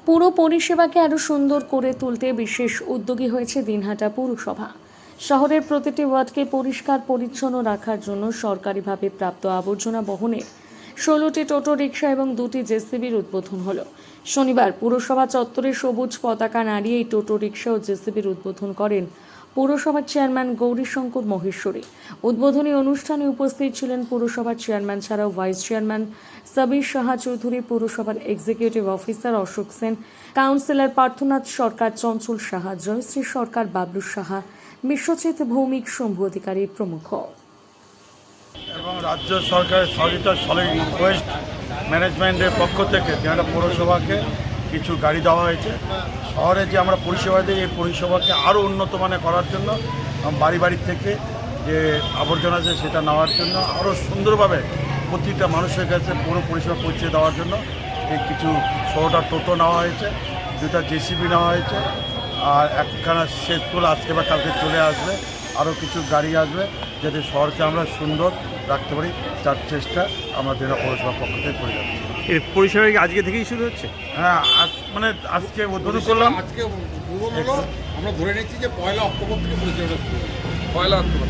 পুরো পরিষেবাকে আরও সুন্দর করে তুলতে বিশেষ উদ্যোগী হয়েছে দিনহাটা পৌরসভা। শহরের প্রতিটি ওয়ার্ডকে পরিষ্কার পরিচ্ছন্ন রাখার জন্য সরকারিভাবে প্রাপ্ত আবর্জনা বহনের 16টি টোটো রিক্সা এবং 2টি জেসিবির উদ্বোধন হলো। শনিবার পুরসভা চত্বরে সবুজ পতাকা নাড়িয়ে এই টোটো রিক্সা ও জেসিবির উদ্বোধন করেন পৌরসভার চেয়ারম্যান গৌরীশঙ্কর মহেশ্বরী। উদ্বোধনী অনুষ্ঠানে উপস্থিত ছিলেন পুরসভার চেয়ারম্যান ছাড়াও ভাইস চেয়ারম্যান সাবির সাহা চৌধুরী, পৌরসভার executive officer Ashok Sen, councillor Parthanath Sarkar, Chanchal Saha, Joyshree Sarkar, Bablu Saha, Biswajit Bhowmik, Shambhu Adhikari প্রমুখ। এবং রাজ্য সরকারের সহযোগিতা সলিড ওয়েস্ট ম্যানেজমেন্টের পক্ষ থেকে দিনহাটা পৌরসভাকে কিছু গাড়ি দেওয়া হয়েছে। শহরে যে আমরা পরিষেবা দিই, এই পরিষেবাকে আরও উন্নত মানের করার জন্য বাড়ি বাড়ি থেকে যে আবর্জনা আছে সেটা নেওয়ার জন্য আরও সুন্দরভাবে প্রতিটা মানুষের কাছে পুরো পরিষেবা পৌঁছে দেওয়ার জন্য এই কিছু 16টা টোটো নেওয়া হয়েছে, 2টা জেসিবি নেওয়া হয়েছে, আর একখানা শেষগুলো আজকে বা কালকে চলে আসবে। আরও কিছু গাড়ি আসবে যাতে শহরকে আমরা সুন্দর রাখতে পারি, তার চেষ্টা আমরা দিনহাটা পৌরসভার পক্ষ থেকে করে যাচ্ছি। এর পরিষেবা কি আজকে থেকেই শুরু হচ্ছে? হ্যাঁ, মানে আজকে উদ্বোধন করলাম। আজকে উদ্বোধন হলো, আমরা ধরে নিচ্ছি যে 1 অক্টোবর থেকে পরিষেবাটা শুরু হবে। 1 অক্টোবর